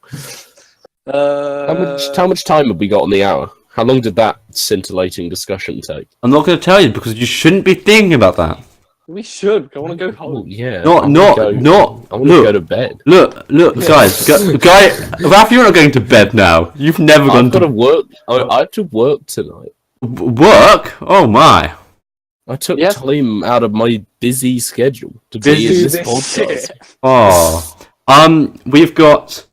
How much time have we got on the hour? How long did that scintillating discussion take? I'm not going to tell you because you shouldn't be thinking about that. We should. I want to go home. Oh, yeah. I want to go to bed. Look, guys. Raffi, you're not going to bed now. You've never gone to work. I have to work tonight. Work? Oh my! I took time out of my busy schedule to be in this podcast. Oh, we've got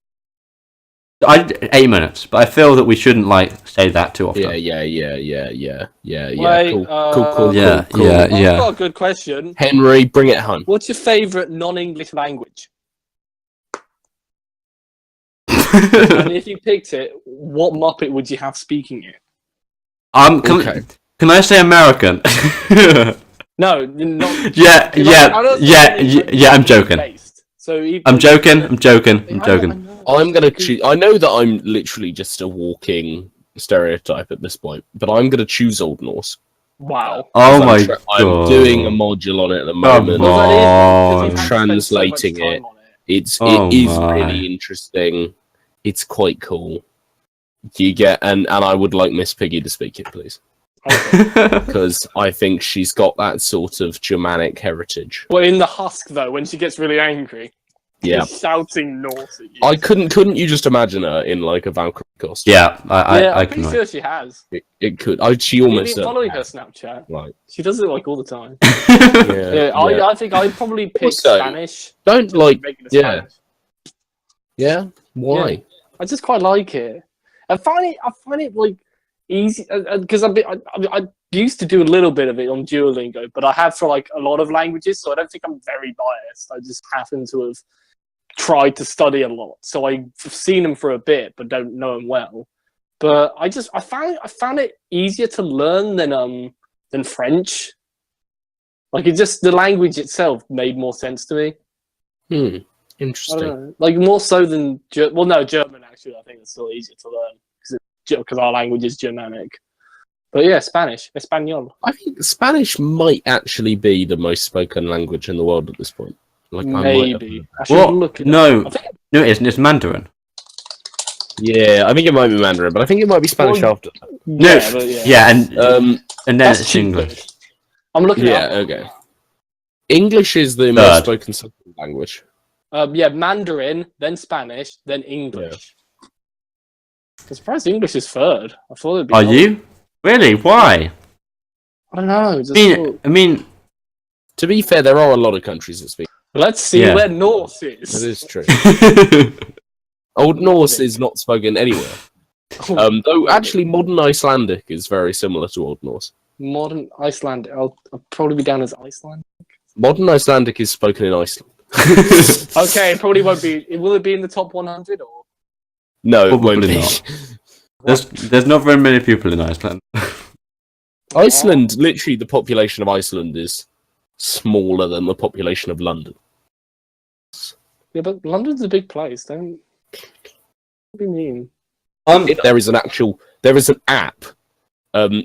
8 minutes, but I feel that we shouldn't like say that too often. Yeah. Wait, Cool. Yeah. I've got a good question. Henry, bring it home. What's your favourite non-English language? And if you picked it, what Muppet would you have speaking it? Can I say American? No, not. Yeah. I'm joking. So I'm joking. I'm gonna choose. I know that I'm literally just a walking stereotype at this point, but I'm gonna choose Old Norse. Wow. Oh my god. I'm doing a module on it at the moment. I'm translating it. It is really interesting. It's quite cool. You get and I would like Miss Piggy to speak it, please. Because I think she's got that sort of Germanic heritage. Well, in the husk though, when she gets really angry, yeah, shouting Norse at you. I couldn't you just imagine her in like a Valkyrie costume? Yeah, I'm pretty sure she has. It could. She almost. Been following her Snapchat. Right. She does it like all the time. Yeah. I think I'd probably pick also, Spanish. Don't like. Yeah. Spanish. Yeah. Why? Yeah. I just quite like it. I find it like easy because I used to do a little bit of it on Duolingo, but I have for like a lot of languages, so I don't think I'm very biased. I just happen to have tried to study a lot, so I've seen them for a bit, but don't know them well. But I found it easier to learn than French. Like the language itself made more sense to me. Interesting. Like more so than German actually. I think it's still easier to learn because our language is Germanic. But yeah, Spanish, Espanol. I think Spanish might actually be the most spoken language in the world at this point. Like maybe. No, it isn't. It's Mandarin. Yeah, I think it might be Mandarin, but I think it might be Spanish after. And then it's English. I'm looking at okay. English is the most spoken language. Mandarin, then Spanish, then English. I'm surprised English is third. I thought it'd be. Are you? Really? Why? I don't know. I mean, to be fair, there are a lot of countries that speak. Let's see where Norse is. That is true. Old Norse is not spoken anywhere. Though actually modern Icelandic is very similar to Old Norse. Modern Icelandic. I'll probably be down as Icelandic. Modern Icelandic is spoken in Iceland. Okay, it probably won't be. Will it be in the top 100 or? No, it Probably won't be. not. There's not very many people in Iceland. Iceland, literally, the population of Iceland is smaller than the population of London. Yeah, but London's a big place. Don't be mean. There is an app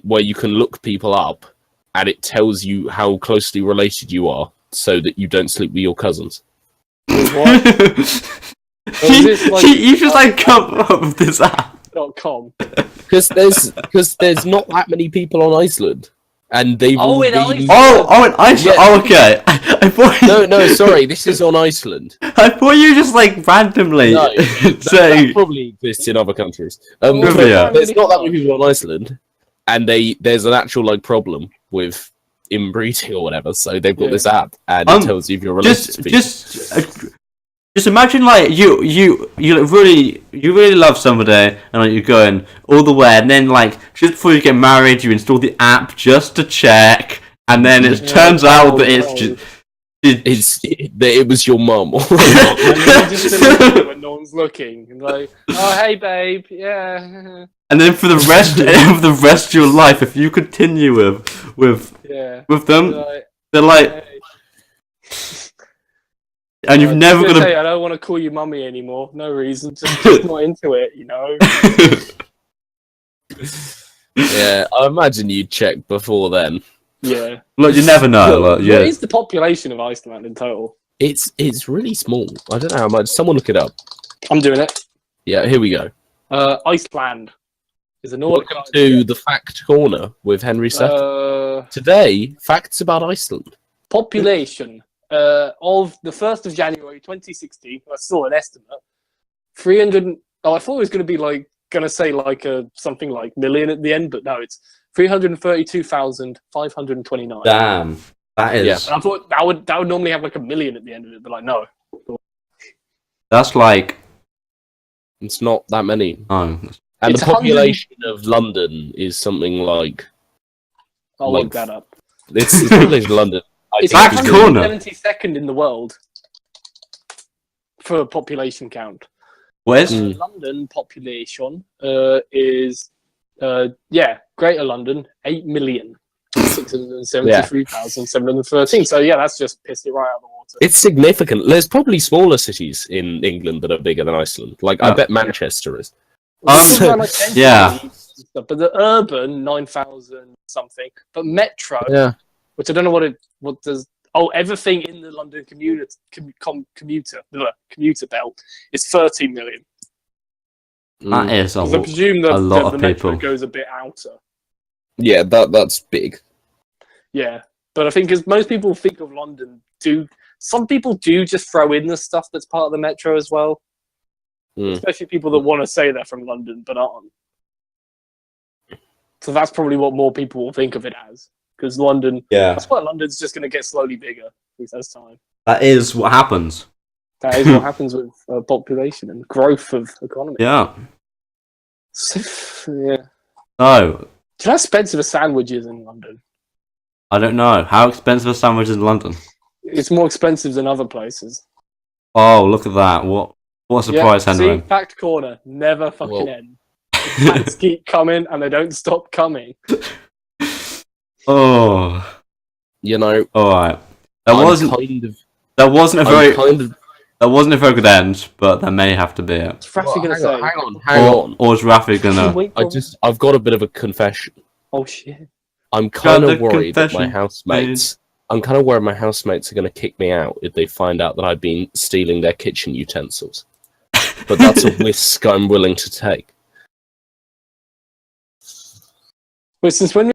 where you can look people up, and it tells you how closely related you are, so that you don't sleep with your cousins. What? You just like come up with this app. .com. Because there's not that many people on Iceland, and they've all in been... Iceland. Oh, in Iceland. Yeah. Oh, okay. I thought No, sorry, this is on Iceland. I thought you just like randomly No, saying that probably exists in other countries. yeah. There's not that many people on Iceland, and there's an actual like problem with inbreeding or whatever. So they've got this app, and it tells you if you're related to people. Just imagine like you really love somebody and like, you're going all the way, and then like just before you get married you install the app just to check, and then it turns out that it was your mum. And you just delete it when no one's looking, and like, oh hey babe, yeah. And then for the rest of your life, if you continue with them, they're like. Hey. And you've never got to. I don't want to call you mummy anymore. No reason. Just not into it, you know. Yeah, I imagine you'd check before then. Yeah. Look, you never know. What is the population of Iceland in total? It's really small. I don't know how much. Someone look it up. I'm doing it. Yeah, here we go. Iceland is a Nordic. Welcome to the Fact Corner with Henry Seth. Today, facts about Iceland. Population. Of the 1st of January 2016, that's still an estimate. 300. Oh, I thought it was going to be something like million at the end, but no, it's 332,529. Damn, that is. Yeah, and I thought that would normally have like a million at the end of it, but like no. That's like. It's not that many. Oh. And the population of London is something like. I'll look that up. It's the population of London. It's 172nd in the world for population count. Where's London population is Greater London 8,673,713. So yeah, that's just pissed it right out of the water. It's significant. There's probably smaller cities in England that are bigger than Iceland. Like I bet Manchester is. Yeah. But the urban 9,000 something. But metro. Yeah. Which I don't know what does. Oh, everything in the London commuter belt is 13 million. That is a I presume that a lot of the people. metro goes a bit outer. Yeah, that's big. Yeah, but I think as most people think of London, some people do just throw in the stuff that's part of the metro as well. Especially people that want to say they're from London but aren't. So that's probably what more people will think of it as. Because London, that's why London's just going to get slowly bigger, at least as time. That is what happens. That is what happens with population and growth of economy. Yeah. So, yeah. Oh. Do you know how expensive a sandwich is in London? I don't know. How expensive are sandwiches in London? It's more expensive than other places. Oh, look at that. What a surprise, Henry. See, fact corner, never fucking end. The facts keep coming and they don't stop coming. Oh. You know. Alright. That wasn't a very good end, but that may have to be it. What's Raffi gonna say? Hang on. Or is Raffi gonna I've got a bit of a confession. Oh shit. I'm kind of worried that my housemates are gonna kick me out if they find out that I've been stealing their kitchen utensils. But that's a risk I'm willing to take. Wait, since when